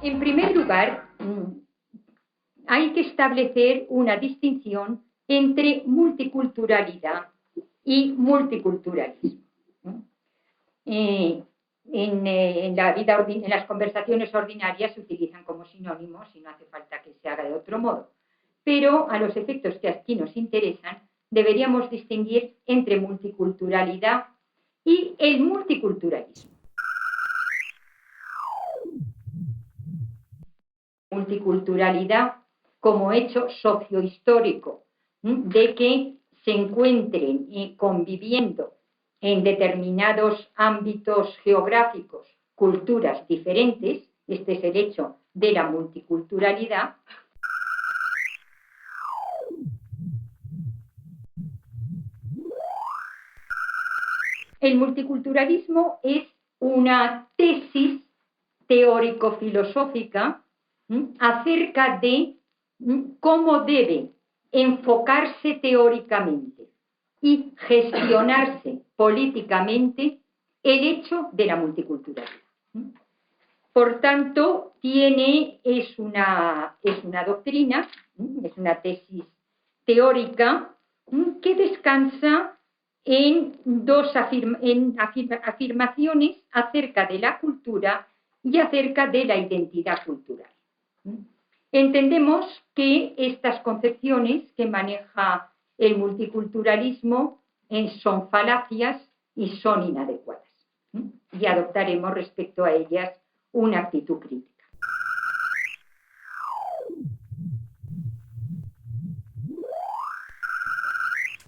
En primer lugar, hay que establecer una distinción entre multiculturalidad y multiculturalismo. En las conversaciones ordinarias se utilizan como sinónimos y no hace falta que se haga de otro modo. Pero a los efectos que aquí nos interesan, deberíamos distinguir entre multiculturalidad y el multiculturalismo. Multiculturalidad como hecho sociohistórico, de que se encuentren conviviendo en determinados ámbitos geográficos culturas diferentes. Este es el hecho de la multiculturalidad. El multiculturalismo es una tesis teórico-filosófica acerca de cómo debe enfocarse teóricamente y gestionarse políticamente el hecho de la multiculturalidad. Por tanto, es una doctrina, es una tesis teórica que descansa en afirmaciones acerca de la cultura y acerca de la identidad cultural. Entendemos que estas concepciones que maneja el multiculturalismo son falacias y son inadecuadas, y adoptaremos respecto a ellas una actitud crítica.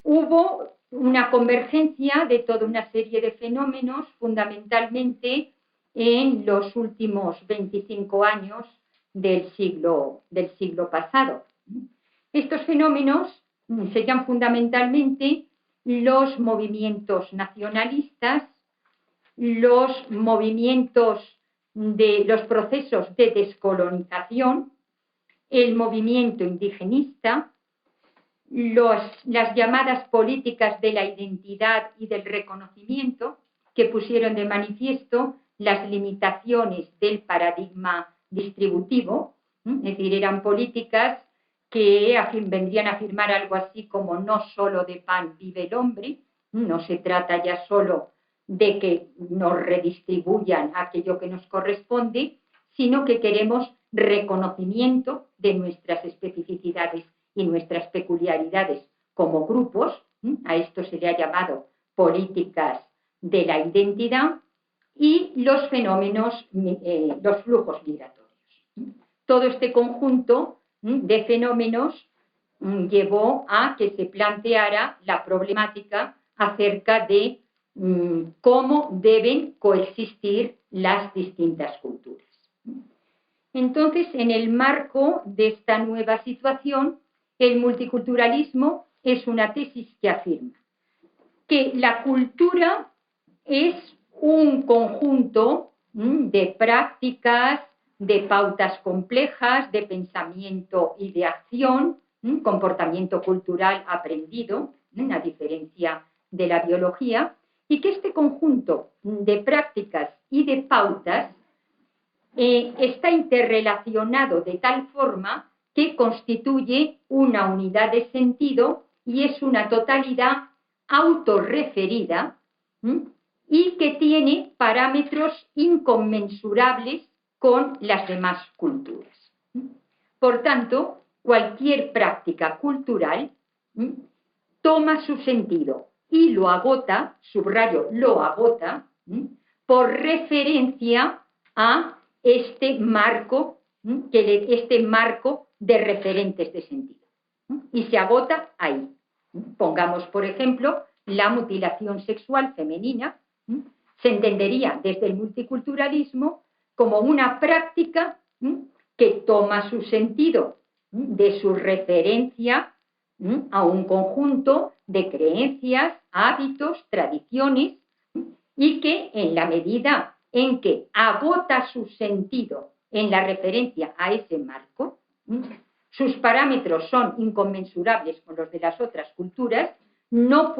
Hubo una convergencia de toda una serie de fenómenos, fundamentalmente en los últimos 25 años del siglo pasado. Estos fenómenos serían fundamentalmente los movimientos nacionalistas, los procesos de descolonización, el movimiento indigenista, las llamadas políticas de la identidad y del reconocimiento, que pusieron de manifiesto las limitaciones del paradigma distributivo, es decir, eran políticas que vendrían a afirmar algo así como no solo de pan vive el hombre, no se trata ya solo de que nos redistribuyan aquello que nos corresponde, sino que queremos reconocimiento de nuestras especificidades y nuestras peculiaridades como grupos. A esto se le ha llamado políticas de la identidad, y los fenómenos, los flujos migratorios. Todo este conjunto de fenómenos llevó a que se planteara la problemática acerca de cómo deben coexistir las distintas culturas. Entonces, en el marco de esta nueva situación, el multiculturalismo es una tesis que afirma que la cultura es un conjunto de prácticas, de pautas complejas, de pensamiento y de acción, comportamiento cultural aprendido, a diferencia de la biología, y que este conjunto de prácticas y de pautas está interrelacionado de tal forma que constituye una unidad de sentido y es una totalidad autorreferida y que tiene parámetros inconmensurables con las demás culturas. Por tanto, cualquier práctica cultural toma su sentido y lo agota, subrayo, lo agota, por referencia a este marco de referentes de sentido. Y se agota ahí. Pongamos, por ejemplo, la mutilación sexual femenina. Se entendería desde el multiculturalismo como una práctica que toma su sentido de su referencia a un conjunto de creencias, hábitos, tradiciones, y que en la medida en que agota su sentido en la referencia a ese marco, sus parámetros son inconmensurables con los de las otras culturas, no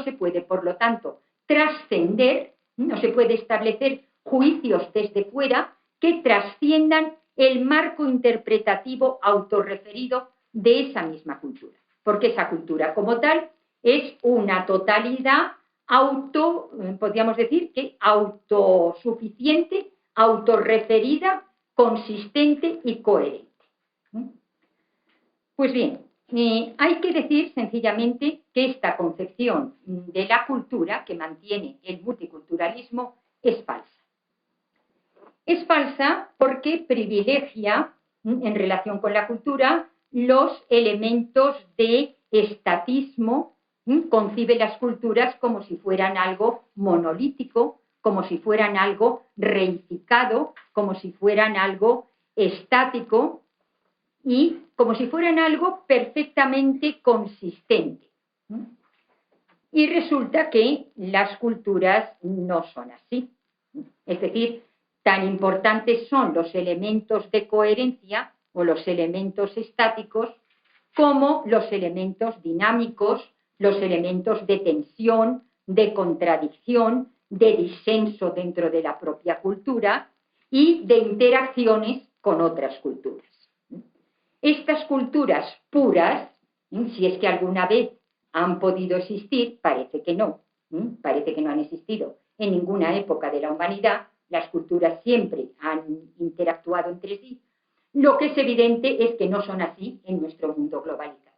se puede, por lo tanto, trascender, no se puede establecer juicios desde fuera que trasciendan el marco interpretativo autorreferido de esa misma cultura, porque esa cultura como tal es una totalidad podríamos decir que autosuficiente, autorreferida, consistente y coherente. Pues bien, hay que decir sencillamente que esta concepción de la cultura que mantiene el multiculturalismo es falsa. Es falsa porque privilegia, en relación con la cultura, los elementos de estatismo, concibe las culturas como si fueran algo monolítico, como si fueran algo reificado, como si fueran algo estático y como si fueran algo perfectamente consistente. Y resulta que las culturas no son así. Es decir, tan importantes son los elementos de coherencia o los elementos estáticos como los elementos dinámicos, los elementos de tensión, de contradicción, de disenso dentro de la propia cultura y de interacciones con otras culturas. Estas culturas puras, si es que alguna vez han podido existir, parece que no han existido en ninguna época de la humanidad, las culturas siempre han interactuado entre sí. Lo que es evidente es que no son así en nuestro mundo globalizado.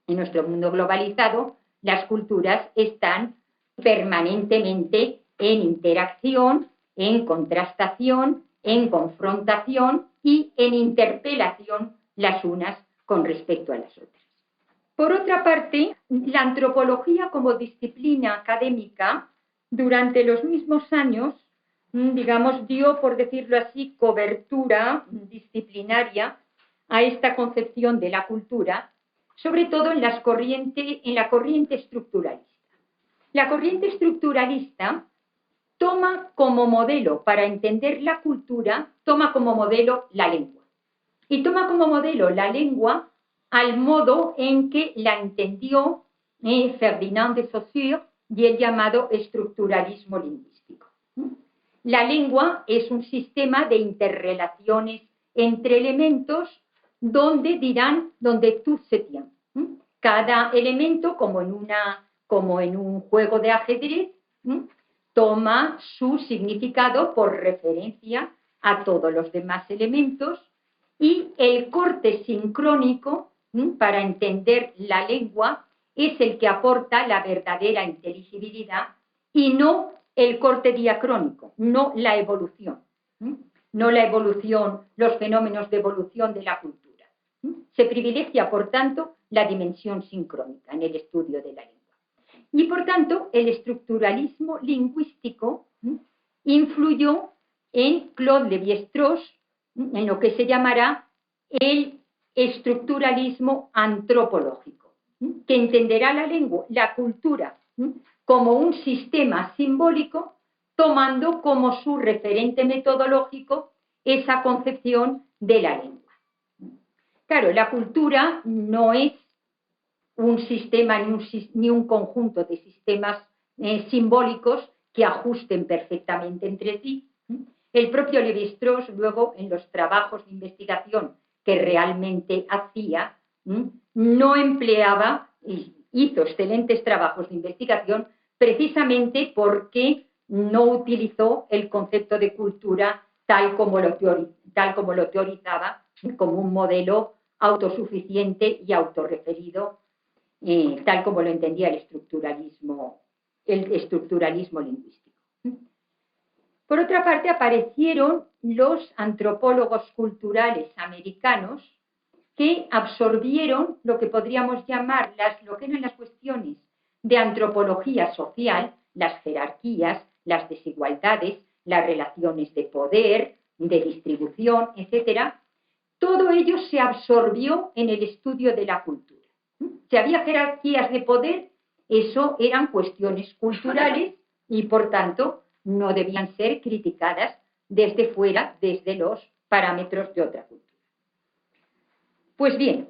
En nuestro mundo globalizado, las culturas están permanentemente en interacción, en contrastación, en confrontación y en interpelación las unas con respecto a las otras. Por otra parte, la antropología como disciplina académica, durante los mismos años, digamos, dio, por decirlo así, cobertura disciplinaria a esta concepción de la cultura, sobre todo en la corriente estructuralista. La corriente estructuralista toma como modelo para entender la cultura, toma como modelo la lengua. Y toma como modelo la lengua al modo en que la entendió Ferdinand de Saussure y el llamado estructuralismo lingüístico. La lengua es un sistema de interrelaciones entre elementos donde tout se tient. Cada elemento, como en un juego de ajedrez, toma su significado por referencia a todos los demás elementos y el corte sincrónico para entender la lengua es el que aporta la verdadera inteligibilidad y no el corte diacrónico, no la evolución. No la evolución, los fenómenos de evolución de la cultura. Se privilegia, por tanto, la dimensión sincrónica en el estudio de la lengua. Y, por tanto, el estructuralismo lingüístico influyó en Claude Lévi-Strauss, en lo que se llamará el estructuralismo antropológico, que entenderá la lengua, la cultura, como un sistema simbólico, tomando como su referente metodológico esa concepción de la lengua. Claro, la cultura no es un sistema ni un conjunto de sistemas simbólicos que ajusten perfectamente entre sí. El propio Lévi-Strauss, luego, en los trabajos de investigación que realmente hacía, no empleaba, y hizo excelentes trabajos de investigación, precisamente porque no utilizó el concepto de cultura tal como lo teorizaba, como un modelo autosuficiente y autorreferido, tal como lo entendía el estructuralismo lingüístico. Por otra parte, aparecieron los antropólogos culturales americanos que absorbieron lo que podríamos llamar lo que eran las cuestiones de antropología social, las jerarquías, las desigualdades, las relaciones de poder, de distribución, etc. Todo ello se absorbió en el estudio de la cultura. Si había jerarquías de poder, eso eran cuestiones culturales y, por tanto, no debían ser criticadas desde fuera, desde los parámetros de otra cultura. Pues bien,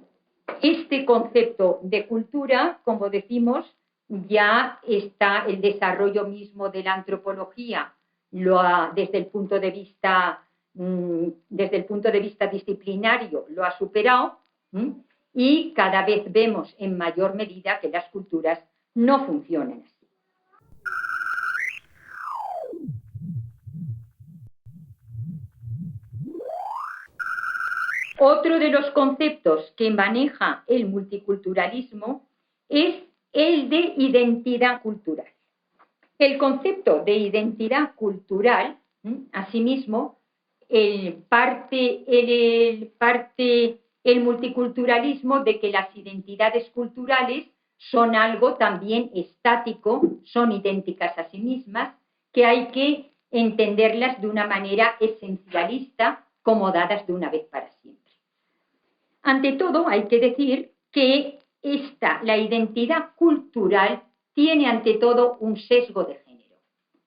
este concepto de cultura, como decimos, ya está el desarrollo mismo de la antropología, desde el punto de vista desde el punto de vista disciplinario lo ha superado, y cada vez vemos en mayor medida que las culturas no funcionan así. Otro de los conceptos que maneja el multiculturalismo es el de identidad cultural. El concepto de identidad cultural, asimismo, parte el multiculturalismo de que las identidades culturales son algo también estático, son idénticas a sí mismas, que hay que entenderlas de una manera esencialista, como dadas de una vez para siempre. Ante todo, hay que decir que la identidad cultural tiene ante todo un sesgo de género.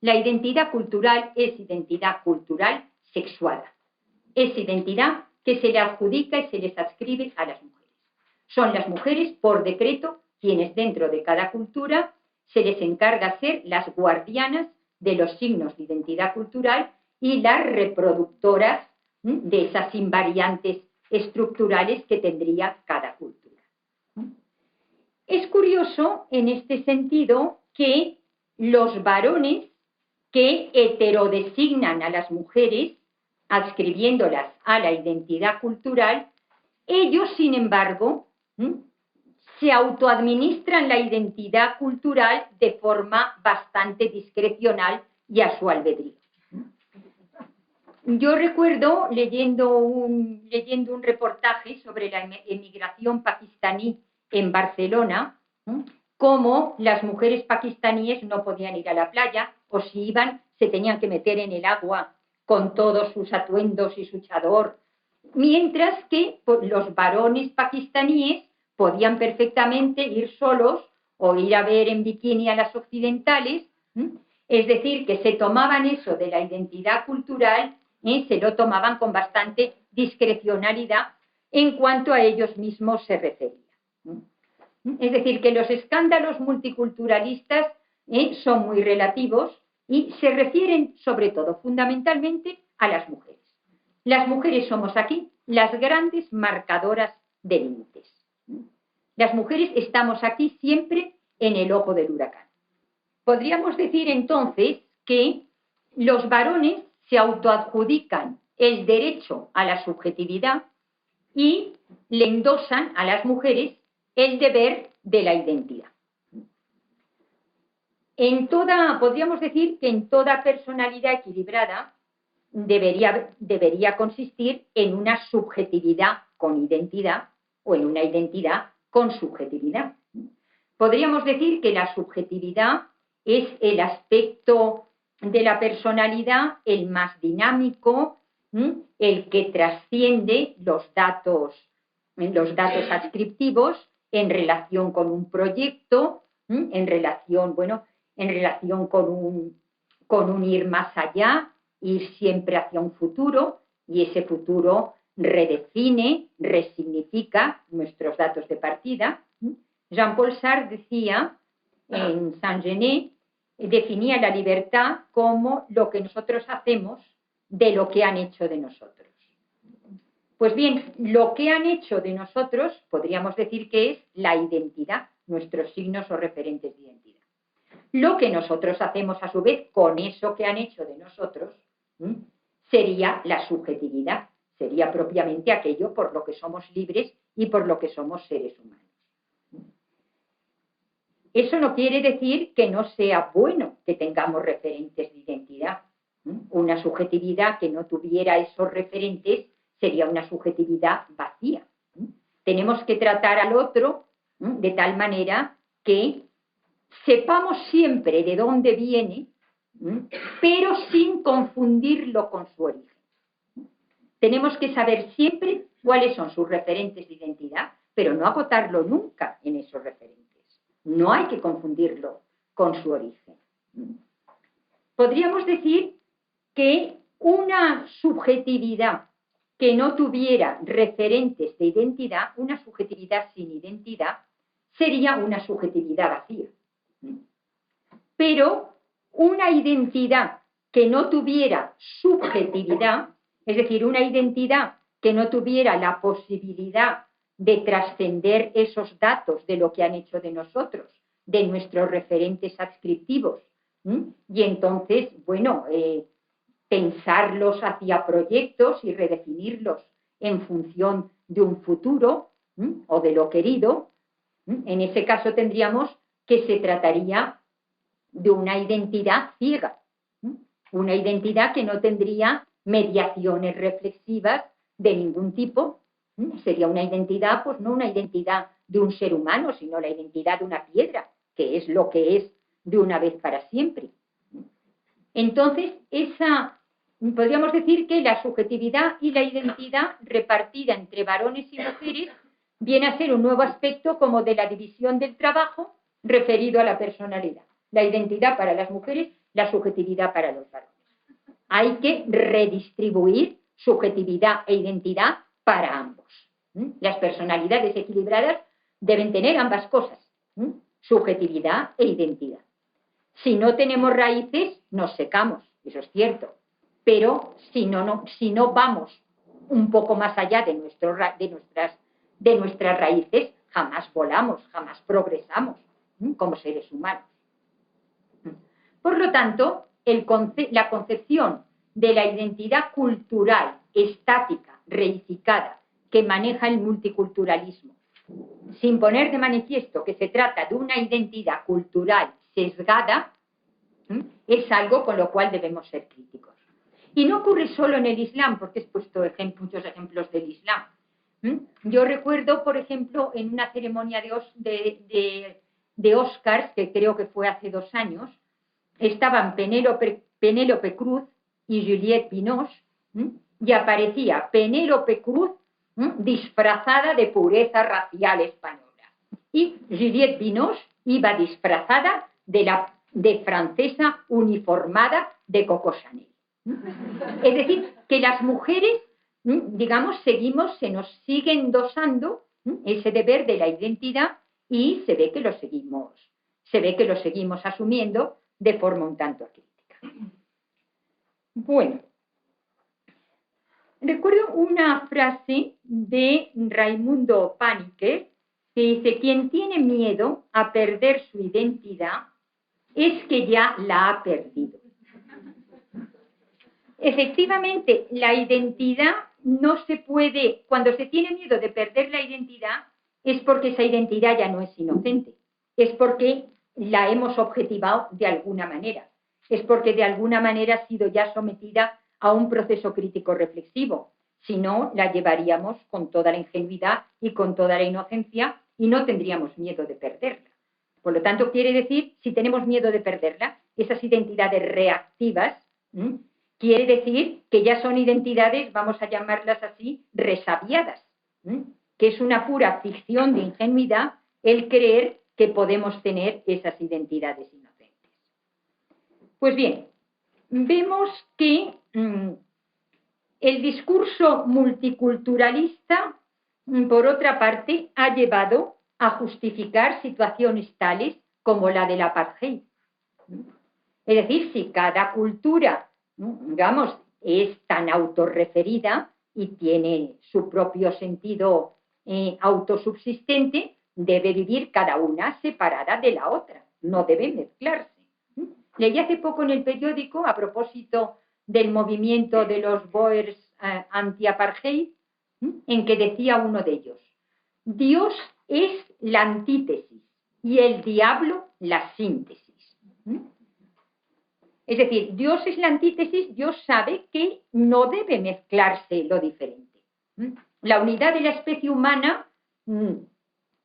La identidad cultural es identidad cultural sexuada. Es identidad que se le adjudica y se les adscribe a las mujeres. Son las mujeres, por decreto, quienes dentro de cada cultura se les encarga ser las guardianas de los signos de identidad cultural y las reproductoras de esas invariantes estructurales que tendría cada cultura. Es curioso en este sentido que los varones que heterodesignan a las mujeres, adscribiéndolas a la identidad cultural, ellos, sin embargo, se autoadministran la identidad cultural de forma bastante discrecional y a su albedrío. Yo recuerdo, leyendo un reportaje sobre la emigración pakistaní en Barcelona, cómo las mujeres pakistaníes no podían ir a la playa, o si iban, se tenían que meter en el agua con todos sus atuendos y su chador, mientras que los varones pakistaníes podían perfectamente ir solos o ir a ver en bikini a las occidentales, es decir, que se tomaban eso de la identidad cultural, se lo tomaban con bastante discrecionalidad en cuanto a ellos mismos se refería. Es decir, que los escándalos multiculturalistas son muy relativos y se refieren sobre todo, fundamentalmente, a las mujeres. Las mujeres somos aquí las grandes marcadoras de límites. Las mujeres estamos aquí siempre en el ojo del huracán. Podríamos decir entonces que los varones se autoadjudican el derecho a la subjetividad y le endosan a las mujeres el deber de la identidad. Podríamos decir que en toda personalidad equilibrada debería consistir en una subjetividad con identidad o en una identidad con subjetividad. Podríamos decir que la subjetividad es el aspecto de la personalidad el más dinámico, el que trasciende los datos adscriptivos en relación con un proyecto, en relación con un ir más allá, ir siempre hacia un futuro, y ese futuro redefine, resignifica nuestros datos de partida. Jean-Paul Sartre decía en Saint-Genet, definía la libertad como lo que nosotros hacemos de lo que han hecho de nosotros. Pues bien, lo que han hecho de nosotros podríamos decir que es la identidad, nuestros signos o referentes de identidad. Lo que nosotros hacemos a su vez con eso que han hecho de nosotros sería la subjetividad, sería propiamente aquello por lo que somos libres y por lo que somos seres humanos. Eso no quiere decir que no sea bueno que tengamos referentes de identidad. Una subjetividad que no tuviera esos referentes sería una subjetividad vacía. Tenemos que tratar al otro de tal manera que sepamos siempre de dónde viene, pero sin confundirlo con su origen. Tenemos que saber siempre cuáles son sus referentes de identidad, pero no agotarlo nunca en esos referentes. No hay que confundirlo con su origen. Podríamos decir que una subjetividad que no tuviera referentes de identidad, una subjetividad sin identidad, sería una subjetividad vacía. Pero una identidad que no tuviera subjetividad, Es decir, una identidad que no tuviera la posibilidad de trascender esos datos de lo que han hecho de nosotros, de nuestros referentes adscriptivos. Y entonces, bueno, pensarlos hacia proyectos y redefinirlos en función de un futuro o de lo querido. En ese caso tendríamos que se trataría de una identidad ciega, una identidad que no tendría mediaciones reflexivas de ningún tipo. Sería una identidad, pues no una identidad de un ser humano, sino la identidad de una piedra, que es lo que es de una vez para siempre. Entonces, podríamos decir que la subjetividad y la identidad repartida entre varones y mujeres viene a ser un nuevo aspecto como de la división del trabajo referido a la personalidad. La identidad para las mujeres, la subjetividad para los varones. Hay que redistribuir subjetividad e identidad para ambos. Las personalidades equilibradas deben tener ambas cosas, subjetividad e identidad. Si no tenemos raíces, nos secamos, eso es cierto. Pero si no vamos un poco más allá de nuestras raíces, jamás volamos, jamás progresamos como seres humanos. Por lo tanto, la concepción de la identidad cultural, estática, reificada, que maneja el multiculturalismo, sin poner de manifiesto que se trata de una identidad cultural sesgada, es algo con lo cual debemos ser críticos. Y no ocurre solo en el Islam, porque he puesto muchos ejemplos del Islam. Yo recuerdo, por ejemplo, en una ceremonia de Oscars, que creo que fue hace 2 años, estaban Penélope Cruz y Juliette Binoche, y aparecía Penélope Cruz disfrazada de pureza racial española. Y Juliette Binoche iba disfrazada de francesa uniformada de Coco Chanel. Es decir, que las mujeres, digamos, se nos sigue endosando ese deber de la identidad y se ve que lo seguimos asumiendo de forma un tanto crítica. Bueno, recuerdo una frase de Raimundo Paniker que dice: quien tiene miedo a perder su identidad es que ya la ha perdido. Efectivamente, la identidad no se puede, cuando se tiene miedo de perder la identidad, es porque esa identidad ya no es inocente, es porque la hemos objetivado de alguna manera, es porque de alguna manera ha sido ya sometida a un proceso crítico reflexivo. Si no, la llevaríamos con toda la ingenuidad y con toda la inocencia y no tendríamos miedo de perderla. Por lo tanto, quiere decir, si tenemos miedo de perderla, esas identidades reactivas, quiere decir que ya son identidades, vamos a llamarlas así, resabiadas, que es una pura ficción de ingenuidad el creer que podemos tener esas identidades inocentes. Pues bien, vemos que el discurso multiculturalista, por otra parte, ha llevado a justificar situaciones tales como la del apartheid. Es decir, si cada cultura, digamos, es tan autorreferida y tiene su propio sentido autosubsistente, debe vivir cada una separada de la otra, no debe mezclarse. Leí hace poco en el periódico, a propósito del movimiento de los Boers anti-apartheid, en que decía uno de ellos: Dios es la antítesis y el diablo la síntesis. Es decir, Dios es la antítesis, Dios sabe que no debe mezclarse lo diferente. La unidad de la especie humana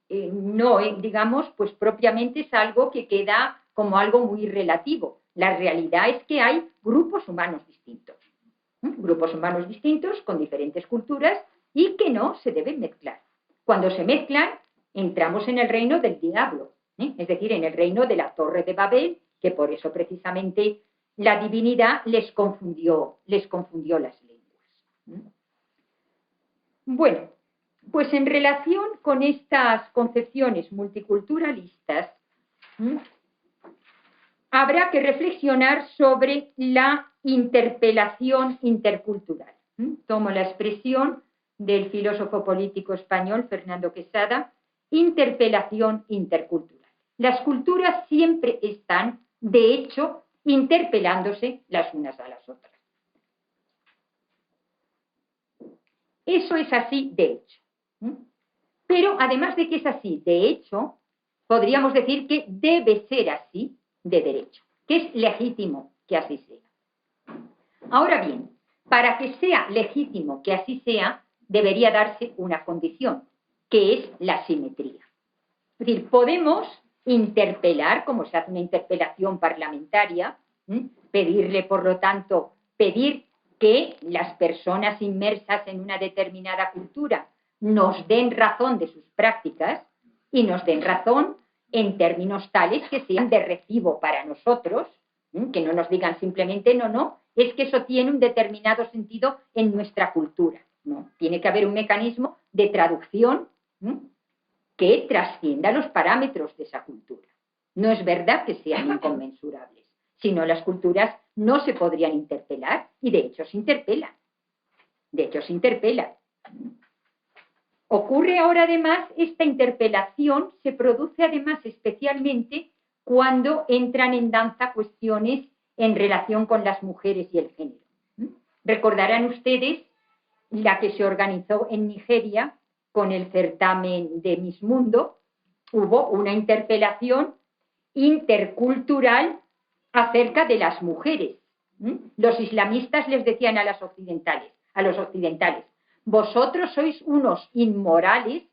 no, digamos, pues propiamente es algo que queda como algo muy relativo. La realidad es que hay grupos humanos distintos con diferentes culturas y que no se deben mezclar. Cuando se mezclan, entramos en el reino del diablo, es decir, en el reino de la Torre de Babel, que por eso precisamente la divinidad les confundió las lenguas. Bueno, pues en relación con estas concepciones multiculturalistas, habrá que reflexionar sobre la interpelación intercultural. Tomo la expresión del filósofo político español Fernando Quesada, interpelación intercultural. Las culturas siempre están, de hecho, interpelándose las unas a las otras. Eso es así, de hecho. Pero además de que es así, de hecho, podríamos decir que debe ser así, de derecho, que es legítimo que así sea. Ahora bien, para que sea legítimo que así sea, debería darse una condición, que es la simetría. Es decir, podemos interpelar, como se hace una interpelación parlamentaria, pedirle, por lo tanto, pedir que las personas inmersas en una determinada cultura nos den razón de sus prácticas y nos den razón en términos tales que sean de recibo para nosotros, que no nos digan simplemente no, es que eso tiene un determinado sentido en nuestra cultura. No, tiene que haber un mecanismo de traducción que trascienda los parámetros de esa cultura. No es verdad que sean inconmensurables, sino las culturas no se podrían interpelar y de hecho se interpelan. De hecho se interpelan. Ocurre ahora además, esta interpelación se produce además especialmente cuando entran en danza cuestiones en relación con las mujeres y el género. Recordarán ustedes la que se organizó en Nigeria con el certamen de Miss Mundo. Hubo una interpelación intercultural acerca de las mujeres. Los islamistas les decían a los occidentales, vosotros sois unos inmorales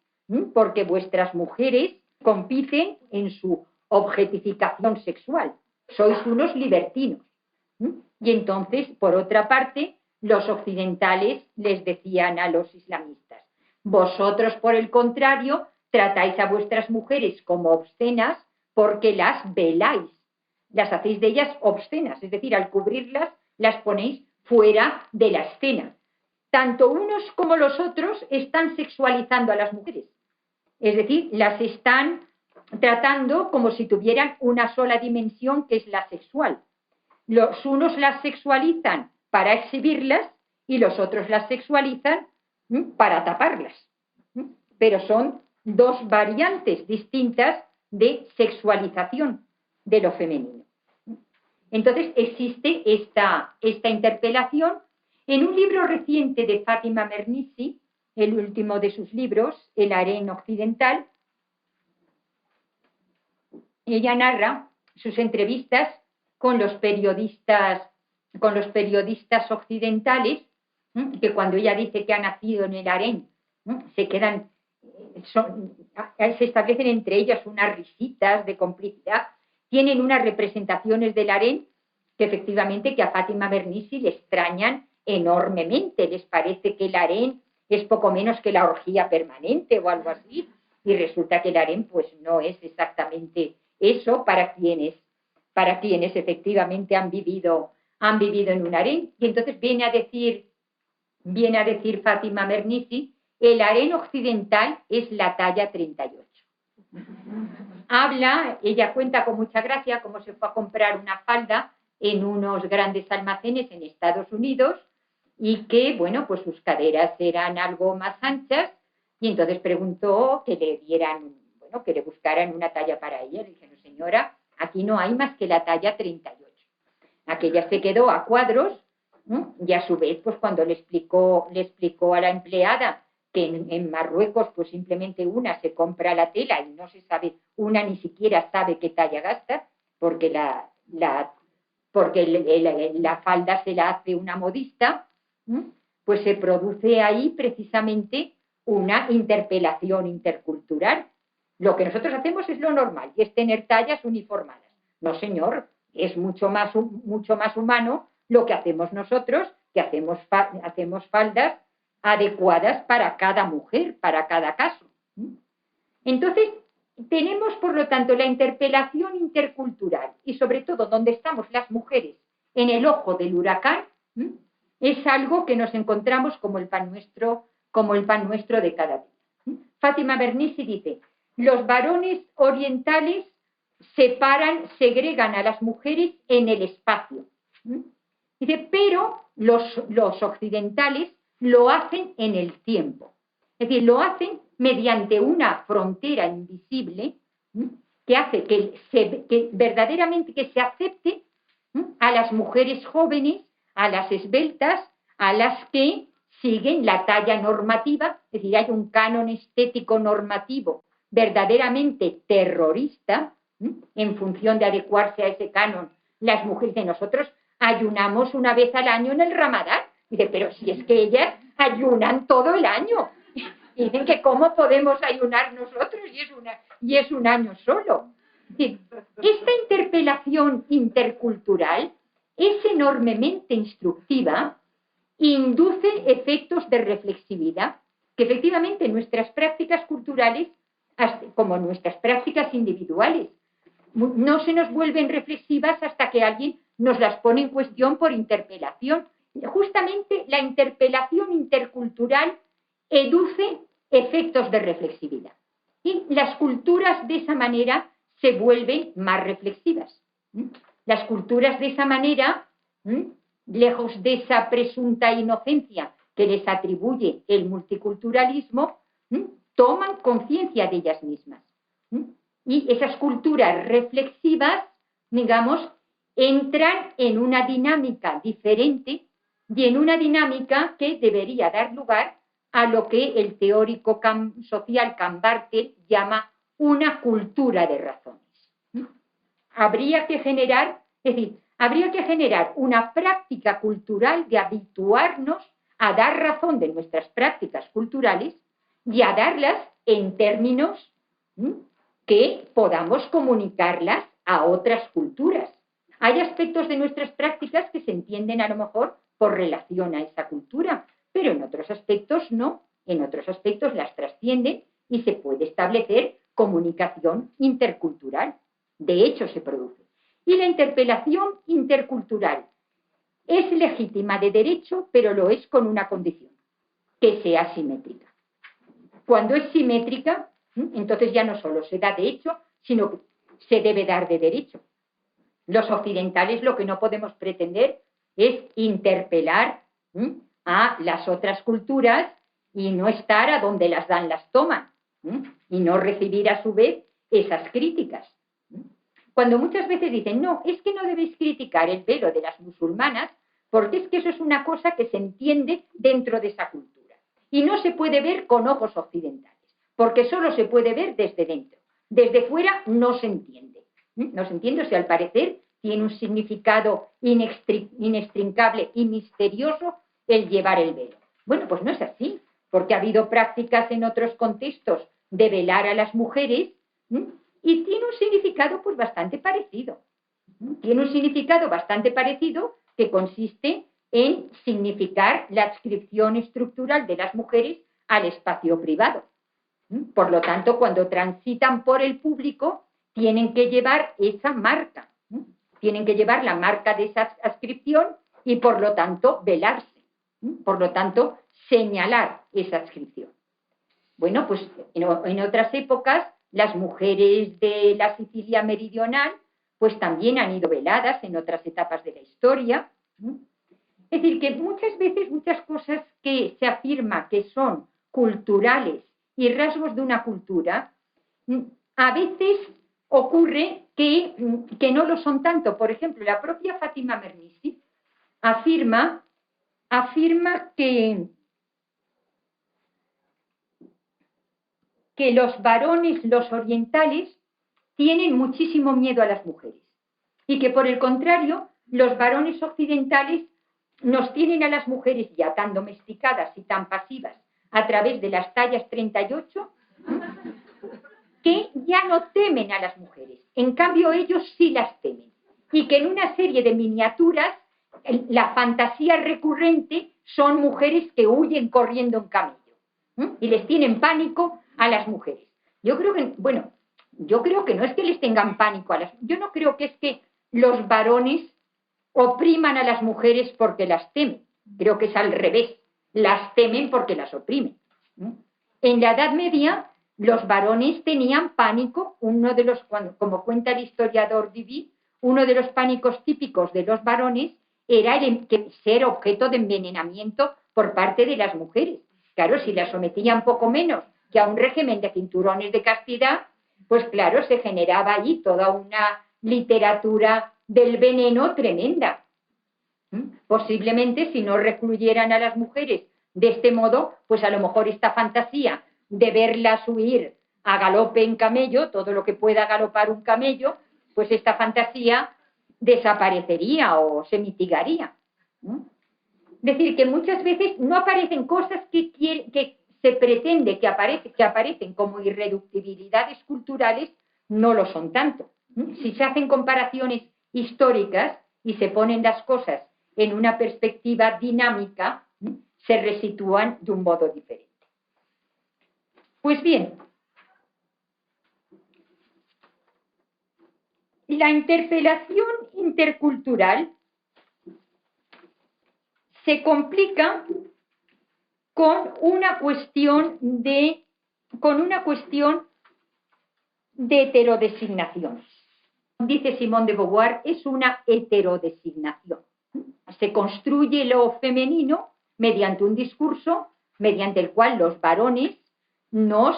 porque vuestras mujeres compiten en su objetificación sexual, sois unos libertinos. Y entonces, por otra parte, los occidentales les decían a los islamistas, vosotros, por el contrario, tratáis a vuestras mujeres como obscenas porque las veláis, las hacéis de ellas obscenas, es decir, al cubrirlas las ponéis fuera de la escena. Tanto unos como los otros están sexualizando a las mujeres, es decir, las están tratando como si tuvieran una sola dimensión, que es la sexual. Los unos las sexualizan para exhibirlas y los otros las sexualizan para taparlas. Pero son dos variantes distintas de sexualización de lo femenino. Entonces existe esta interpelación. En un libro reciente de Fátima Mernissi, el último de sus libros, El harén occidental, ella narra sus entrevistas con los periodistas occidentales, que cuando ella dice que ha nacido en el harén, se quedan, se establecen entre ellas unas risitas de complicidad, tienen unas representaciones del harén que efectivamente que a Fátima Mernissi le extrañan enormemente, les parece que el harén es poco menos que la orgía permanente o algo así, y resulta que el harén pues no es exactamente eso para quienes efectivamente han vivido en un harén. Y entonces viene a decir Fátima Mernissi, el harén occidental es la talla 38. Ella cuenta con mucha gracia cómo se fue a comprar una falda en unos grandes almacenes en Estados Unidos y que, bueno, pues sus caderas eran algo más anchas y entonces preguntó que le dieran, bueno, que le buscaran una talla para ella. Le dijeron, señora, aquí no hay más que la talla 38. Aquella se quedó a cuadros y a su vez, pues cuando le explicó a la empleada que en Marruecos pues simplemente una se compra la tela y no se sabe, una ni siquiera sabe qué talla gasta, porque la falda se la hace una modista, pues se produce ahí precisamente una interpelación intercultural. Lo que nosotros hacemos es lo normal y es tener tallas uniformadas. No, señor, es mucho más humano lo que hacemos nosotros, que hacemos faldas adecuadas para cada mujer, para cada caso. Entonces, tenemos, por lo tanto, la interpelación intercultural y, sobre todo, donde estamos las mujeres en el ojo del huracán, es algo que nos encontramos como el pan nuestro de cada día. Fátima Mernissi dice, los varones orientales segregan a las mujeres en el espacio. Dice, pero los occidentales lo hacen en el tiempo. Es decir, lo hacen mediante una frontera invisible que hace que verdaderamente que se acepte a las mujeres jóvenes, a las esbeltas, a las que siguen la talla normativa, es decir, hay un canon estético normativo verdaderamente terrorista, en función de adecuarse a ese canon. Las mujeres de nosotros ayunamos una vez al año en el Ramadán. Dice, pero si es que ellas ayunan todo el año. Y dicen que cómo podemos ayunar nosotros y es un año solo. Esta interpelación intercultural es enormemente instructiva, induce efectos de reflexividad, que efectivamente nuestras prácticas culturales, como nuestras prácticas individuales, no se nos vuelven reflexivas hasta que alguien nos las pone en cuestión por interpelación. Justamente la interpelación intercultural educe efectos de reflexividad. Y las culturas de esa manera se vuelven más reflexivas. Las culturas de esa manera, lejos de esa presunta inocencia que les atribuye el multiculturalismo, toman conciencia de ellas mismas. Y esas culturas reflexivas, digamos, entran en una dinámica diferente y en una dinámica que debería dar lugar a lo que el teórico social Cambartel llama una cultura de razones. Habría que generar una práctica cultural de habituarnos a dar razón de nuestras prácticas culturales y a darlas en términos que podamos comunicarlas a otras culturas. Hay aspectos de nuestras prácticas que se entienden a lo mejor por relación a esa cultura, pero en otros aspectos no. En otros aspectos las trascienden y se puede establecer comunicación intercultural. De hecho, se produce. Y la interpelación intercultural es legítima de derecho, pero lo es con una condición, que sea simétrica. Cuando es simétrica, entonces ya no solo se da de hecho, sino que se debe dar de derecho. Los occidentales lo que no podemos pretender es interpelar a las otras culturas y no estar a donde las dan, las toman, y no recibir a su vez esas críticas. Cuando muchas veces dicen, no, es que no debéis criticar el velo de las musulmanas, porque es que eso es una cosa que se entiende dentro de esa cultura. Y no se puede ver con ojos occidentales, porque solo se puede ver desde dentro. Desde fuera no se entiende. No se entiende, o sea, al parecer tiene un significado inextrincable y misterioso el llevar el velo. Bueno, pues no es así, porque ha habido prácticas en otros contextos de velar a las mujeres y tiene un significado pues bastante parecido. Tiene un significado bastante parecido que consiste en significar la adscripción estructural de las mujeres al espacio privado. Por lo tanto, cuando transitan por el público, tienen que llevar esa marca, tienen que llevar la marca de esa adscripción y, por lo tanto, velarse. Por lo tanto, señalar esa adscripción. Bueno, pues en otras épocas, las mujeres de la Sicilia meridional, pues también han ido veladas en otras etapas de la historia. Es decir, que muchas veces muchas cosas que se afirma que son culturales y rasgos de una cultura, a veces ocurre que no lo son tanto. Por ejemplo, la propia Fátima Mernissi afirma que los varones, los orientales, tienen muchísimo miedo a las mujeres y que, por el contrario, los varones occidentales nos tienen a las mujeres ya tan domesticadas y tan pasivas a través de las tallas 38 que ya no temen a las mujeres. En cambio, ellos sí las temen. Y que en una serie de miniaturas, la fantasía recurrente son mujeres que huyen corriendo en camello y les tienen pánico a las mujeres. Yo creo que no es que les tengan pánico a las mujeres. Yo no creo que es que los varones opriman a las mujeres porque las temen. Creo que es al revés. Las temen porque las oprimen. En la Edad Media, los varones tenían pánico. Como cuenta el historiador Duby, uno de los pánicos típicos de los varones era ser objeto de envenenamiento por parte de las mujeres. Claro, si las sometían poco menos que a un régimen de cinturones de castidad, pues claro, se generaba allí toda una literatura del veneno tremenda. Posiblemente, si no recluyeran a las mujeres de este modo, pues a lo mejor esta fantasía de verlas huir a galope en camello, todo lo que pueda galopar un camello, pues esta fantasía desaparecería o se mitigaría. Es decir, que muchas veces no aparecen cosas que se pretende que aparecen como irreductibilidades culturales, no lo son tanto. Si se hacen comparaciones históricas y se ponen las cosas en una perspectiva dinámica, se resitúan de un modo diferente. Pues bien, la interpelación intercultural se complica con una cuestión de heterodesignaciones. Dice Simone de Beauvoir, es una heterodesignación. Se construye lo femenino mediante un discurso mediante el cual los varones nos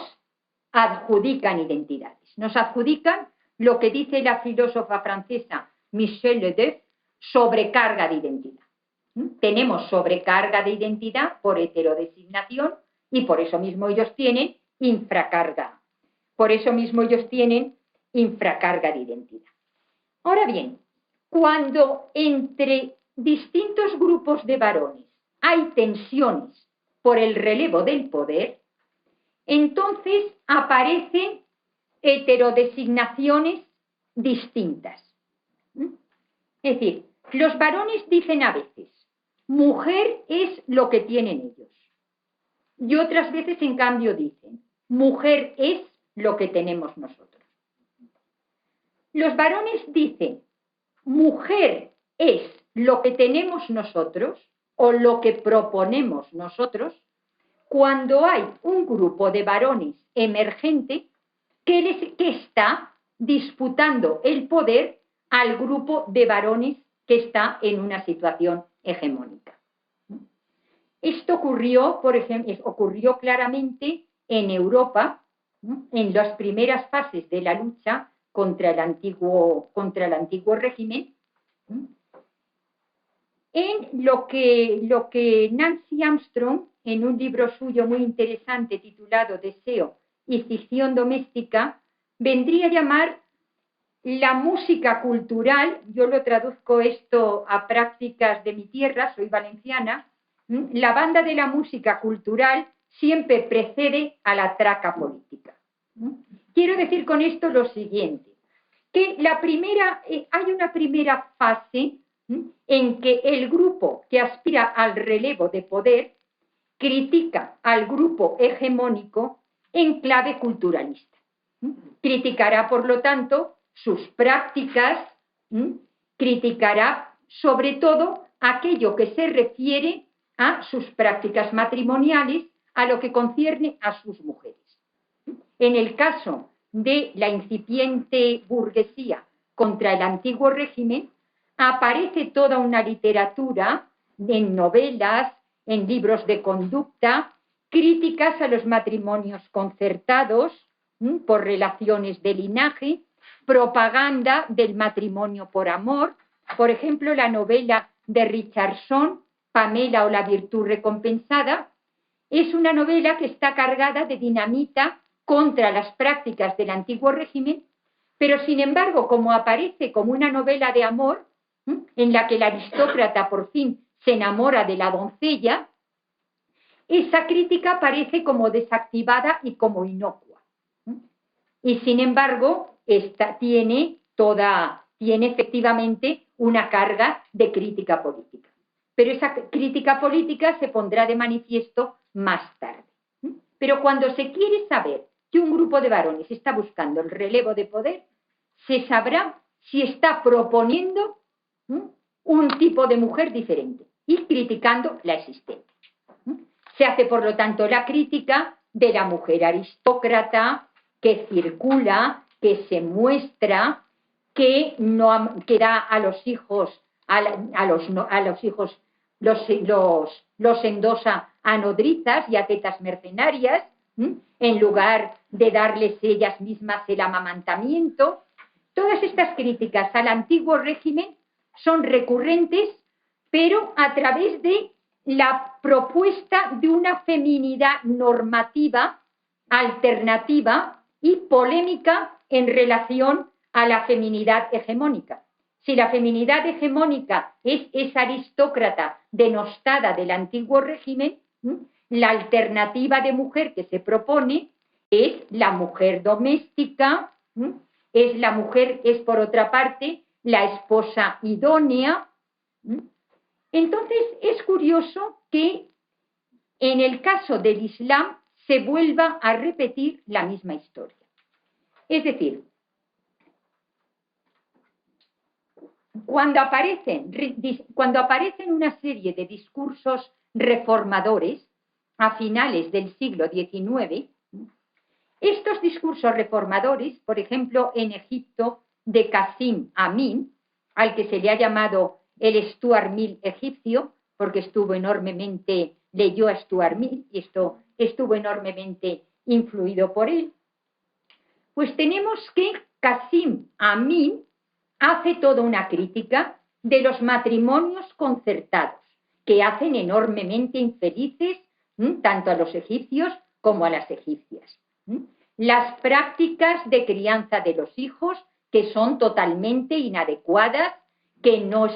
adjudican identidades. Nos adjudican lo que dice la filósofa francesa Michel Ledeuf, sobrecarga de identidad. Tenemos sobrecarga de identidad por heterodesignación y por eso mismo ellos tienen infracarga. Por eso mismo ellos tienen infracarga de identidad. Ahora bien, cuando entre distintos grupos de varones hay tensiones por el relevo del poder, entonces aparecen heterodesignaciones distintas. Es decir, los varones dicen a veces, mujer es lo que tienen ellos. Y otras veces, en cambio, dicen, mujer es lo que tenemos nosotros. Los varones dicen, mujer es lo que tenemos nosotros o lo que proponemos nosotros cuando hay un grupo de varones emergente que está disputando el poder al grupo de varones que está en una situación hegemónica. Esto ocurrió, por ejemplo, ocurrió claramente en Europa, en las primeras fases de la lucha contra el antiguo régimen, en lo que Nancy Armstrong, en un libro suyo muy interesante titulado Deseo y ficción doméstica, vendría a llamar la música cultural. Yo lo traduzco esto a prácticas de mi tierra, soy valenciana. La banda de la música cultural siempre precede a la traca política. Quiero decir con esto lo siguiente, que hay una primera fase en que el grupo que aspira al relevo de poder critica al grupo hegemónico en clave culturalista. Criticará, por lo tanto, sus prácticas, criticará sobre todo aquello que se refiere a sus prácticas matrimoniales, a lo que concierne a sus mujeres. En el caso de la incipiente burguesía contra el antiguo régimen, aparece toda una literatura en novelas, en libros de conducta, críticas a los matrimonios concertados por relaciones de linaje, propaganda del matrimonio por amor. Por ejemplo, la novela de Richardson, Pamela o la virtud recompensada, es una novela que está cargada de dinamita contra las prácticas del antiguo régimen, pero sin embargo, como aparece como una novela de amor, en la que el aristócrata por fin se enamora de la doncella, esa crítica parece como desactivada y como inocua. Y sin embargo, esta tiene efectivamente una carga de crítica política. Pero esa crítica política se pondrá de manifiesto más tarde. Pero cuando se quiere saber que un grupo de varones está buscando el relevo de poder, se sabrá si está proponiendo un tipo de mujer diferente y criticando la existente. Se hace, por lo tanto, la crítica de la mujer aristócrata que circula, que se muestra, que da a los hijos a los hijos los endosa a nodrizas y a tetas mercenarias, en lugar de darles ellas mismas el amamantamiento. Todas estas críticas al antiguo régimen son recurrentes, pero a través de la propuesta de una feminidad normativa, alternativa y polémica en relación a la feminidad hegemónica. Si la feminidad hegemónica es esa aristócrata denostada del antiguo régimen, la alternativa de mujer que se propone es la mujer doméstica, es la mujer, es por otra parte la esposa idónea. Entonces es curioso que en el caso del Islam se vuelva a repetir la misma historia. Es decir, cuando aparecen una serie de discursos reformadores a finales del siglo XIX, estos discursos reformadores, por ejemplo, en Egipto, de Qasim Amin, al que se le ha llamado el Stuart Mill egipcio, porque leyó a Stuart Mill y estuvo enormemente influido por él, pues tenemos que Qasim Amin hace toda una crítica de los matrimonios concertados, que hacen enormemente infelices tanto a los egipcios como a las egipcias. Las prácticas de crianza de los hijos, que son totalmente inadecuadas, que no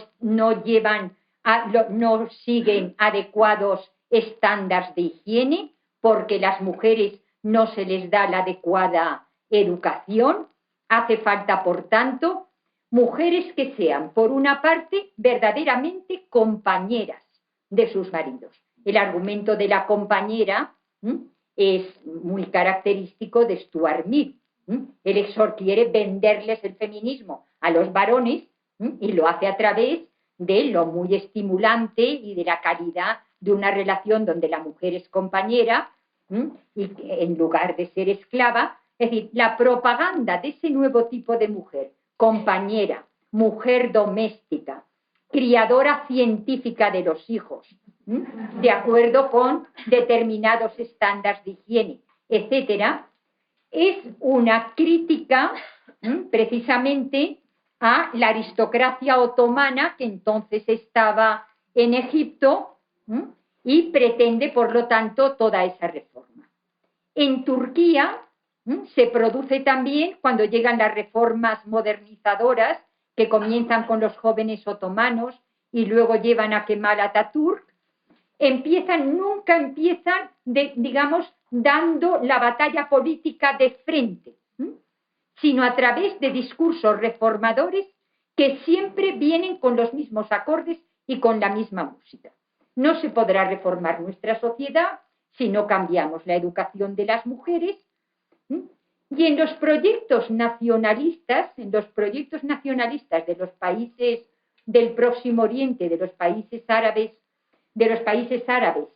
siguen adecuados estándares de higiene, porque las mujeres no se les da la adecuada educación. Hace falta, por tanto, mujeres que sean, por una parte, verdaderamente compañeras de sus maridos. El argumento de la compañera es muy característico de Stuart Mill. Él quiere venderles el feminismo a los varones y lo hace a través de lo muy estimulante y de la calidad de una relación donde la mujer es compañera y en lugar de ser esclava. Es decir, la propaganda de ese nuevo tipo de mujer, compañera, mujer doméstica, criadora científica de los hijos, de acuerdo con determinados estándares de higiene, etcétera, es una crítica precisamente a la aristocracia otomana que entonces estaba en Egipto y pretende, por lo tanto, toda esa reforma. En Turquía se produce también, cuando llegan las reformas modernizadoras, que comienzan con los jóvenes otomanos y luego llevan a Kemal Atatürk, nunca empiezan, dando la batalla política de frente, sino a través de discursos reformadores que siempre vienen con los mismos acordes y con la misma música. No se podrá reformar nuestra sociedad si no cambiamos la educación de las mujeres. Y en los proyectos nacionalistas de los países del Próximo Oriente, de los países árabes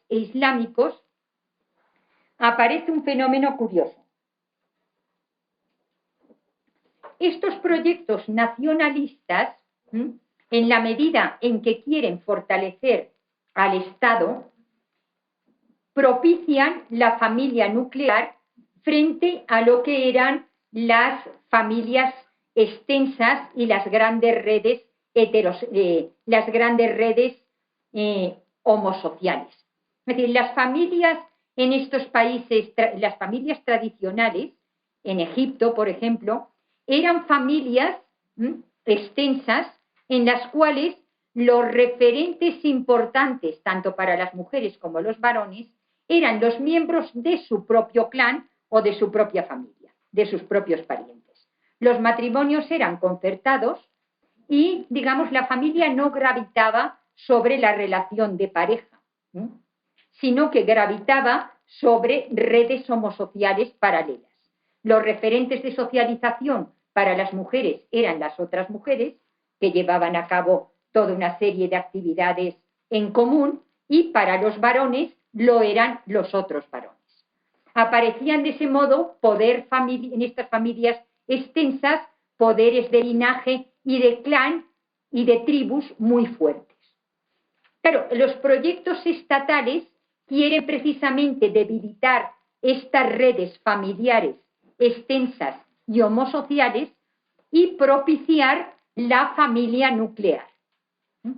e islámicos, aparece un fenómeno curioso. Estos proyectos nacionalistas, en la medida en que quieren fortalecer al Estado, propician la familia nuclear frente a lo que eran las familias extensas y las grandes redes homosociales. Es decir, las familias en estos países, las familias tradicionales, en Egipto, por ejemplo, eran familias extensas en las cuales los referentes importantes, tanto para las mujeres como los varones, eran los miembros de su propio clan o de su propia familia, de sus propios parientes. Los matrimonios eran concertados y, la familia no gravitaba sobre la relación de pareja, sino que gravitaba sobre redes homosociales paralelas. Los referentes de socialización para las mujeres eran las otras mujeres, que llevaban a cabo toda una serie de actividades en común, y para los varones lo eran los otros varones. Aparecían de ese modo en estas familias extensas, poderes de linaje y de clan y de tribus muy fuertes. Claro, los proyectos estatales quieren precisamente debilitar estas redes familiares extensas y homosociales y propiciar la familia nuclear.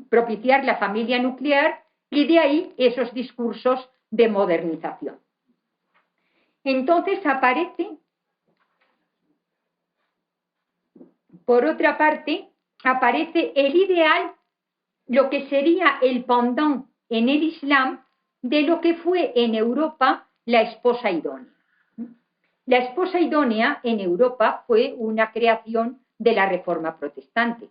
Propiciar la familia nuclear y de ahí esos discursos de modernización. Entonces aparece, por otra parte, aparece el ideal, lo que sería el pendant en el Islam de lo que fue en Europa la esposa idónea. La esposa idónea en Europa fue una creación de la Reforma Protestante.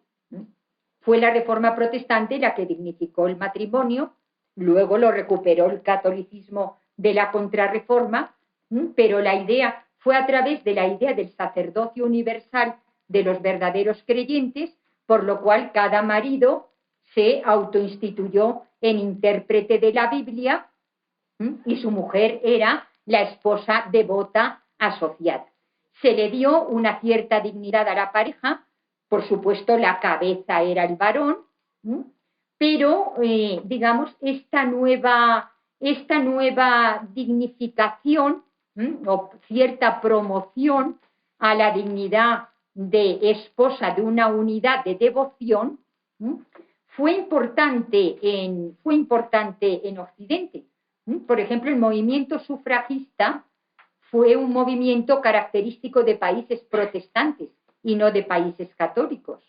Fue la Reforma Protestante la que dignificó el matrimonio, luego lo recuperó el catolicismo de la Contrarreforma, pero la idea fue a través de la idea del sacerdocio universal de los verdaderos creyentes, por lo cual cada marido se autoinstituyó en intérprete de la Biblia y su mujer era la esposa devota asociada. Se le dio una cierta dignidad a la pareja, por supuesto la cabeza era el varón, pero digamos esta nueva dignificación o cierta promoción a la dignidad de esposa de una unidad de devoción fue importante en Occidente. Por ejemplo, el movimiento sufragista fue un movimiento característico de países protestantes y no de países católicos,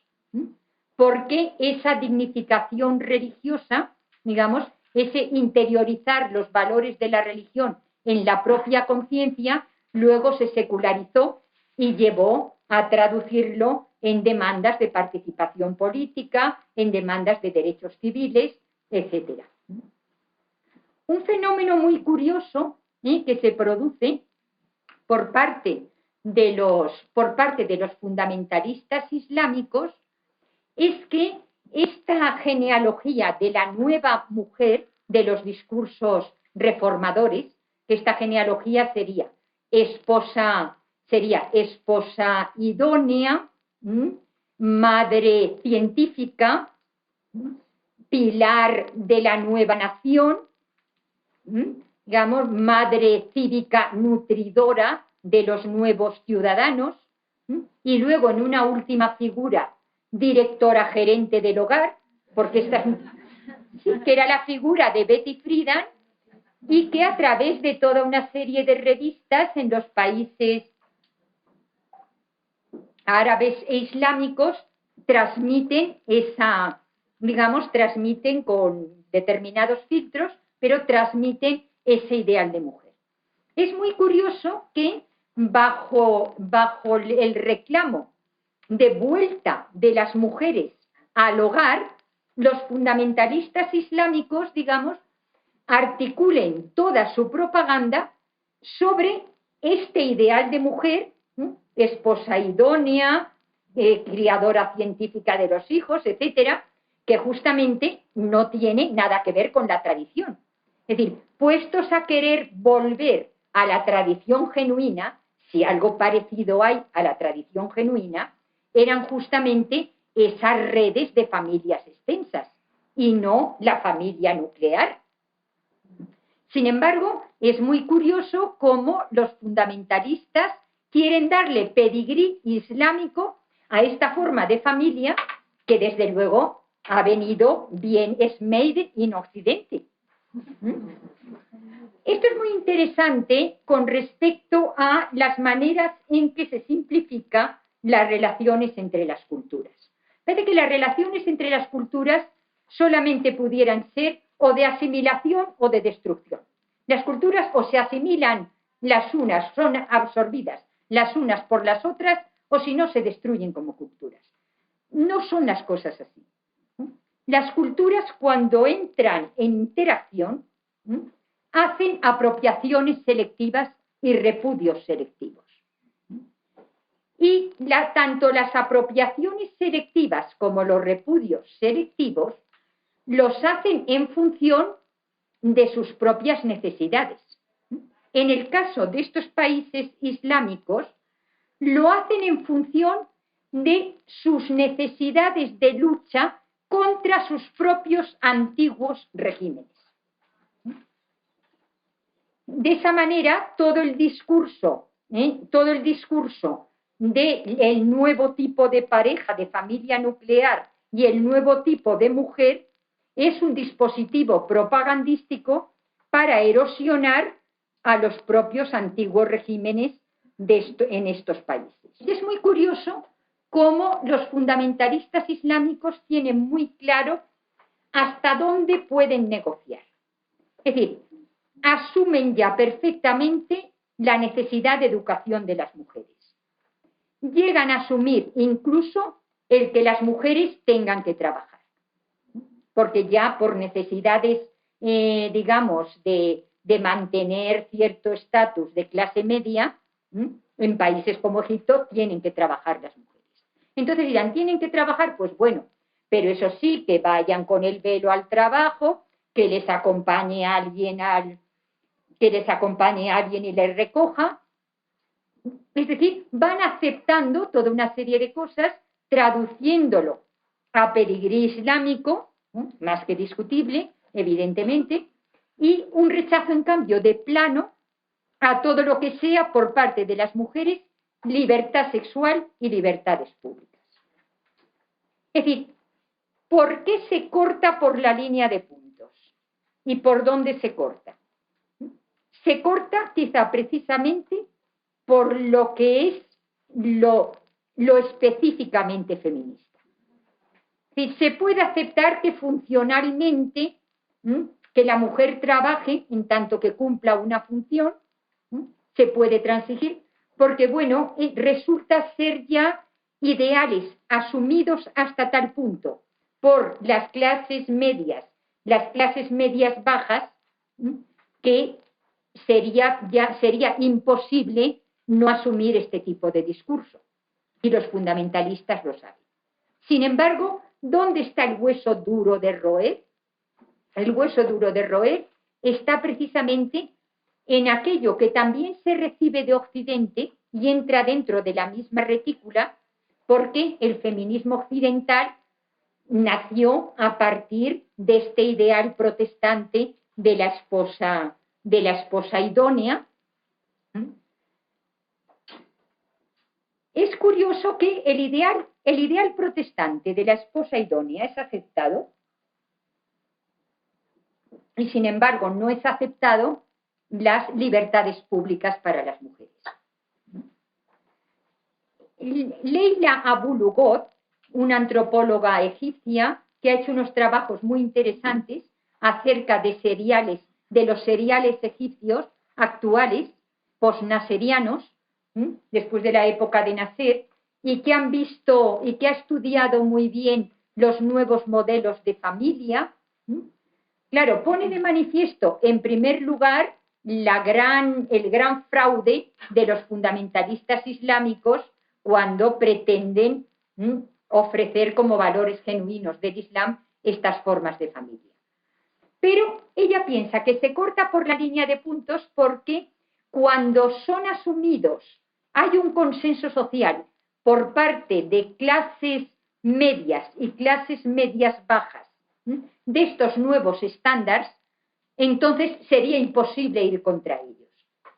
porque esa dignificación religiosa, digamos, ese interiorizar los valores de la religión en la propia conciencia, luego se secularizó y llevó a traducirlo en demandas de participación política, en demandas de derechos civiles, etc. Un fenómeno muy curioso que se produce por parte de los fundamentalistas islámicos es que esta genealogía de la nueva mujer de los discursos reformadores, esta genealogía sería esposa idónea, madre científica, pilar de la nueva nación, digamos, madre cívica nutridora de los nuevos ciudadanos, y luego en una última figura, directora gerente del hogar, porque esta, sí, que era la figura de Betty Friedan, y que a través de toda una serie de revistas en los países árabes e islámicos transmiten transmiten con determinados filtros, pero transmiten ese ideal de mujer. Es muy curioso que bajo el reclamo de vuelta de las mujeres al hogar, los fundamentalistas islámicos, digamos, articulen toda su propaganda sobre este ideal de mujer, esposa idónea, criadora científica de los hijos, etcétera, que justamente no tiene nada que ver con la tradición. Es decir, puestos a querer volver a la tradición genuina, si algo parecido hay a la tradición genuina, eran justamente esas redes de familias extensas y no la familia nuclear. Sin embargo, es muy curioso cómo los fundamentalistas quieren darle pedigrí islámico a esta forma de familia que desde luego ha venido bien, es made in Occidente. Esto es muy interesante con respecto a las maneras en que se simplifica las relaciones entre las culturas. Parece que las relaciones entre las culturas solamente pudieran ser o de asimilación o de destrucción. Las culturas o se asimilan las unas, son absorbidas las unas por las otras, o si no se destruyen como culturas. No son las cosas así. Las culturas, cuando entran en interacción, hacen apropiaciones selectivas y repudios selectivos. Y tanto las apropiaciones selectivas como los repudios selectivos los hacen en función de sus propias necesidades. En el caso de estos países islámicos, lo hacen en función de sus necesidades de lucha contra sus propios antiguos regímenes. De esa manera, todo el discurso del nuevo tipo de pareja, de familia nuclear y el nuevo tipo de mujer es un dispositivo propagandístico para erosionar a los propios antiguos regímenes en estos países. Y es muy curioso cómo los fundamentalistas islámicos tienen muy claro hasta dónde pueden negociar. Es decir, asumen ya perfectamente la necesidad de educación de las mujeres. Llegan a asumir incluso el que las mujeres tengan que trabajar, porque ya por necesidades, digamos, de mantener cierto estatus de clase media, en países como Egipto tienen que trabajar las mujeres. Entonces dirán, ¿tienen que trabajar? Pues bueno, pero eso sí, que vayan con el velo al trabajo, que les acompañe alguien y les recoja. Es decir, van aceptando toda una serie de cosas, traduciéndolo a pedigrí islámico, más que discutible, evidentemente, y un rechazo, en cambio, de plano a todo lo que sea por parte de las mujeres libertad sexual y libertades públicas. Es decir, ¿por qué se corta por la línea de puntos? ¿Y por dónde se corta? Se corta quizá precisamente por lo que es lo específicamente feminista. Si se puede aceptar que funcionalmente que la mujer trabaje en tanto que cumpla una función, se puede transigir, porque bueno, resulta ser ya ideales asumidos hasta tal punto por las clases medias bajas, que sería imposible no asumir este tipo de discurso. Y los fundamentalistas lo saben. Sin embargo, ¿dónde está el hueso duro de roer? El hueso duro de roer está precisamente en aquello que también se recibe de Occidente y entra dentro de la misma retícula, porque el feminismo occidental nació a partir de este ideal protestante de la esposa idónea. Es curioso que el ideal protestante de la esposa idónea es aceptado y, sin embargo, no es aceptado las libertades públicas para las mujeres. Leila Abu Lughod, una antropóloga egipcia que ha hecho unos trabajos muy interesantes acerca de los seriales egipcios actuales, posnaserianos, después de la época de Nasser, y que han visto y que ha estudiado muy bien los nuevos modelos de familia. Claro, pone de manifiesto, en primer lugar, el gran fraude de los fundamentalistas islámicos cuando pretenden ofrecer como valores genuinos del Islam estas formas de familia. Pero ella piensa que se corta por la línea de puntos porque cuando son asumidos, hay un consenso social por parte de clases medias y clases medias bajas de estos nuevos estándares, entonces sería imposible ir contra ellos.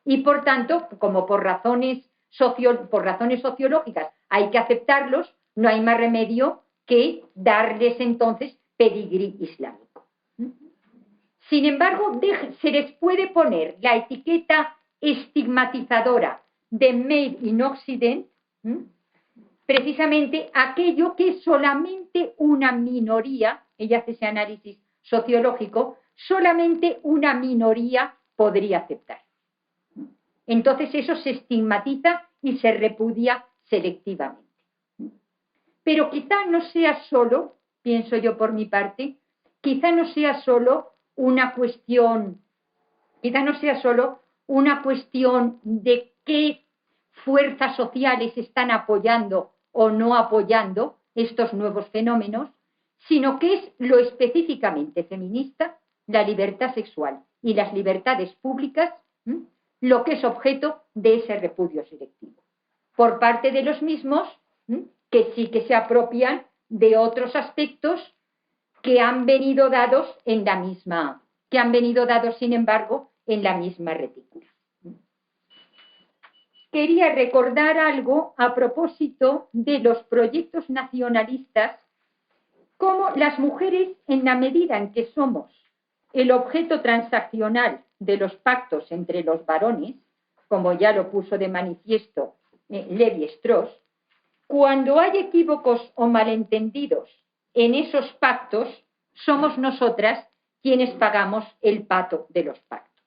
Y por tanto, como por razones sociológicas hay que aceptarlos, no hay más remedio que darles entonces pedigrí islámico. Sin embargo, se les puede poner la etiqueta estigmatizadora de Made in Occident, precisamente aquello que solamente una minoría, ella hace ese análisis sociológico, solamente una minoría podría aceptar. Entonces eso se estigmatiza y se repudia selectivamente. Pero quizá no sea solo, pienso yo por mi parte, quizá no sea solo una cuestión de qué fuerzas sociales están apoyando o no apoyando estos nuevos fenómenos, sino que es lo específicamente feminista, la libertad sexual y las libertades públicas, lo que es objeto de ese repudio selectivo. Por parte de los mismos, que sí que se apropian de otros aspectos que han venido dados en la misma, que han venido dados, sin embargo, en la misma retícula. Quería recordar algo a propósito de los proyectos nacionalistas, como las mujeres, en la medida en que somos el objeto transaccional de los pactos entre los varones, como ya lo puso de manifiesto Lévi-Strauss, cuando hay equívocos o malentendidos en esos pactos, somos nosotras quienes pagamos el pato de los pactos.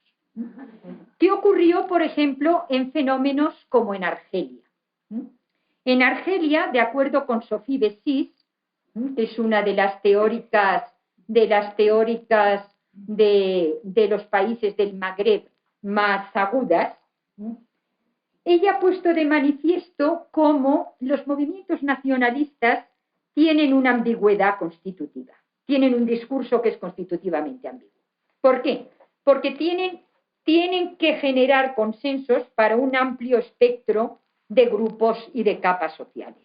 ¿Qué ocurrió, por ejemplo, en fenómenos como en Argelia? En Argelia, de acuerdo con Sophie Bessis, que es una de las teóricas de los países del Magreb más agudas, ella ha puesto de manifiesto cómo los movimientos nacionalistas tienen una ambigüedad constitutiva, tienen un discurso que es constitutivamente ambiguo. ¿Por qué? Porque tienen que generar consensos para un amplio espectro de grupos y de capas sociales.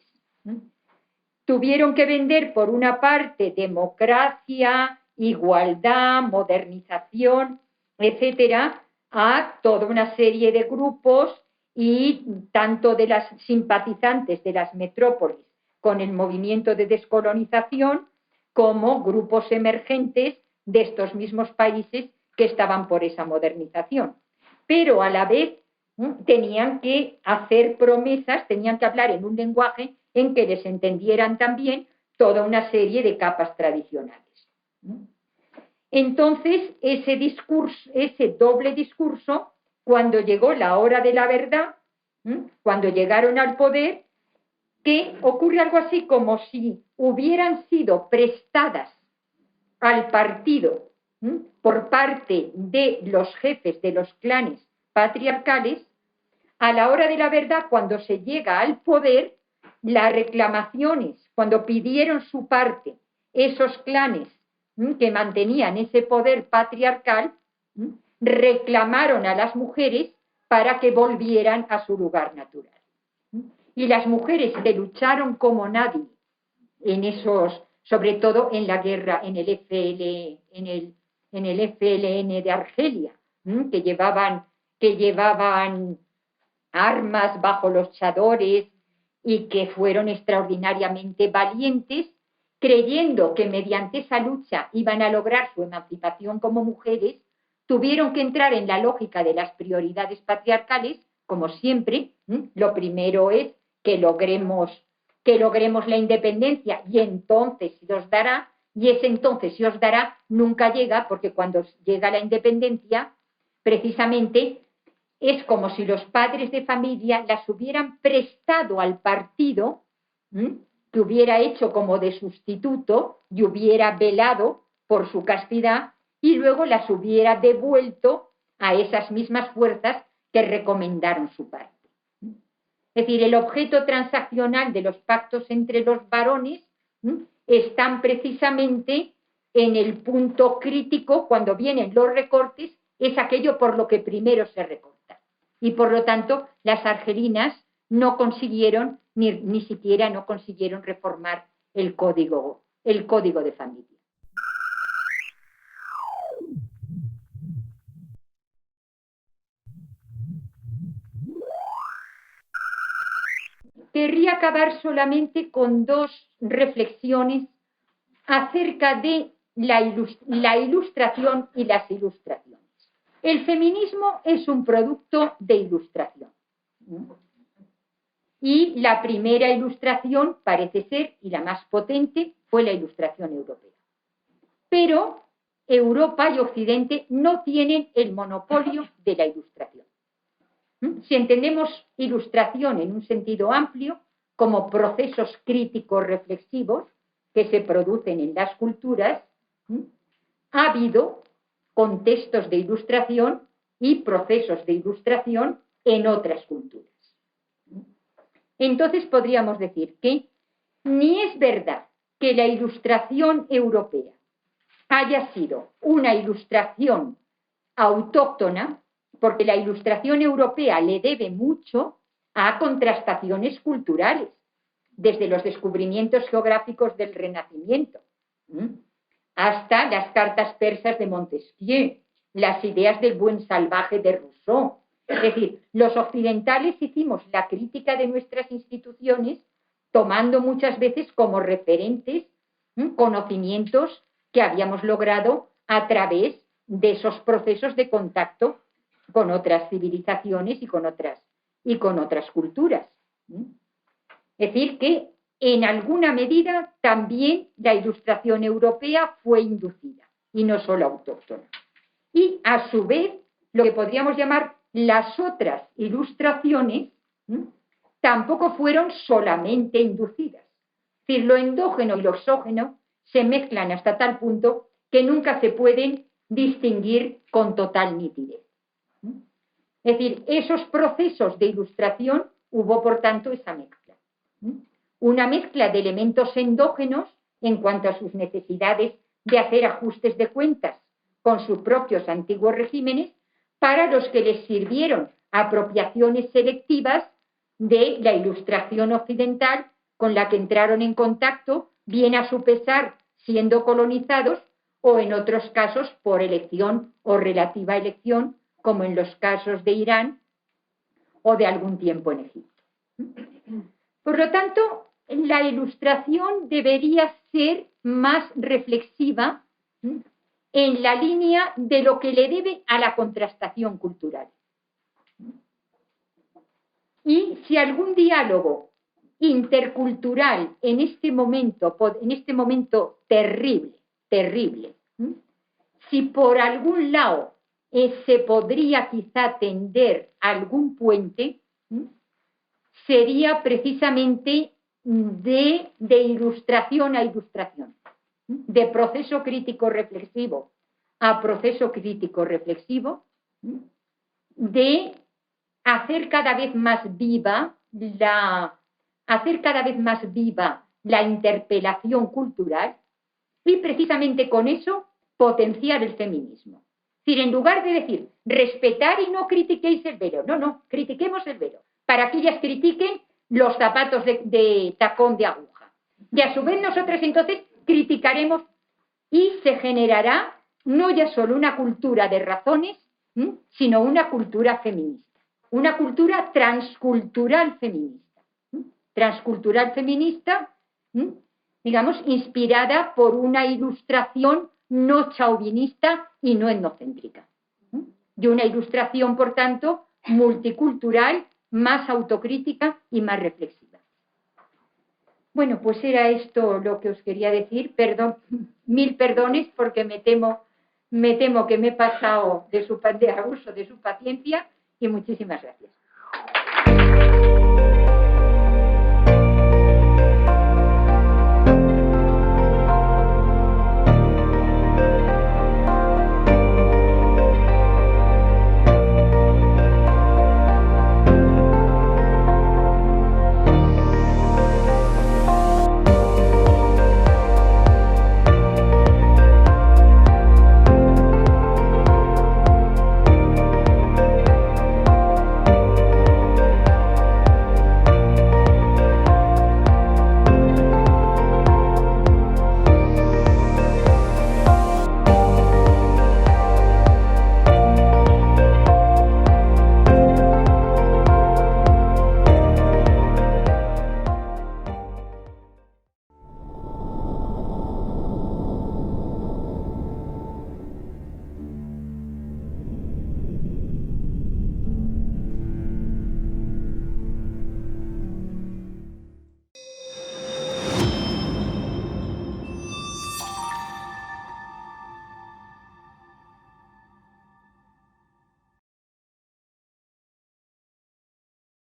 Tuvieron que vender, por una parte, democracia, igualdad, modernización, etcétera, a toda una serie de grupos, y tanto de las simpatizantes de las metrópolis con el movimiento de descolonización, como grupos emergentes de estos mismos países que estaban por esa modernización. Pero a la vez tenían que hacer promesas, tenían que hablar en un lenguaje en que les entendieran también toda una serie de capas tradicionales. Entonces, ese discurso, ese doble discurso, cuando llegó la hora de la verdad, cuando llegaron al poder, que ocurre algo así como si hubieran sido prestadas al partido por parte de los jefes de los clanes patriarcales. A la hora de la verdad, cuando se llega al poder, las reclamaciones, cuando pidieron su parte esos clanes que mantenían ese poder patriarcal, reclamaron a las mujeres para que volvieran a su lugar natural. Y las mujeres que lucharon como nadie en esos, sobre todo en la guerra, en el FLN de Argelia, que llevaban armas bajo los chadores y que fueron extraordinariamente valientes, creyendo que mediante esa lucha iban a lograr su emancipación como mujeres, tuvieron que entrar en la lógica de las prioridades patriarcales, como siempre. Lo primero es que logremos la independencia, y entonces se os dará, y ese entonces se os dará nunca llega, porque cuando llega la independencia, precisamente es como si los padres de familia las hubieran prestado al partido, que hubiera hecho como de sustituto y hubiera velado por su castidad, y luego las hubiera devuelto a esas mismas fuerzas que recomendaron su parte. Es decir, el objeto transaccional de los pactos entre los varones están precisamente en el punto crítico. Cuando vienen los recortes, es aquello por lo que primero se recorta. Y por lo tanto, las argelinas no consiguieron, ni siquiera no consiguieron reformar el código de familia. Querría acabar solamente con dos reflexiones acerca de la ilustración y las ilustraciones. El feminismo es un producto de ilustración. Y la primera ilustración, parece ser, y la más potente, fue la ilustración europea. Pero Europa y Occidente no tienen el monopolio de la ilustración. Si entendemos ilustración en un sentido amplio, como procesos críticos reflexivos que se producen en las culturas, ha habido contextos de ilustración y procesos de ilustración en otras culturas. Entonces podríamos decir que ni es verdad que la ilustración europea haya sido una ilustración autóctona, porque la ilustración europea le debe mucho a contrastaciones culturales, desde los descubrimientos geográficos del Renacimiento. hasta las cartas persas de Montesquieu, las ideas del buen salvaje de Rousseau. Es decir, los occidentales hicimos la crítica de nuestras instituciones tomando muchas veces como referentes conocimientos que habíamos logrado a través de esos procesos de contacto con otras civilizaciones y con otras culturas. Es decir, que en alguna medida también la Ilustración europea fue inducida y no solo autóctona. Y a su vez, lo que podríamos llamar las otras ilustraciones tampoco fueron solamente inducidas. Es decir, lo endógeno y lo exógeno se mezclan hasta tal punto que nunca se pueden distinguir con total nitidez. Es decir, esos procesos de ilustración hubo, por tanto, esa mezcla. Una mezcla de elementos endógenos en cuanto a sus necesidades de hacer ajustes de cuentas con sus propios antiguos regímenes, para los que les sirvieron apropiaciones selectivas de la Ilustración occidental con la que entraron en contacto, bien a su pesar siendo colonizados o en otros casos por elección o relativa elección, como en los casos de Irán o de algún tiempo en Egipto. Por lo tanto, la Ilustración debería ser más reflexiva en la línea de lo que le debe a la contrastación cultural. Y si algún diálogo intercultural en este momento terrible, si por algún lado se podría quizá tender algún puente, sería precisamente de ilustración a ilustración, de proceso crítico reflexivo a proceso crítico reflexivo, de hacer cada vez más viva la interpelación cultural y precisamente con eso potenciar el feminismo. Es decir, en lugar de decir respetar y no critiquéis el velo, no, critiquemos el velo, para que ellas critiquen los zapatos de tacón de aguja. Y a su vez nosotros entonces criticaremos y se generará no ya solo una cultura de razones, sino una cultura feminista, una cultura transcultural feminista. Transcultural feminista, digamos, inspirada por una ilustración no chauvinista y no etnocéntrica. Y una ilustración, por tanto, multicultural, más autocrítica y más reflexiva. Bueno, pues era esto lo que os quería decir. Perdón, mil perdones porque me temo que me he pasado de abuso de su paciencia y muchísimas gracias.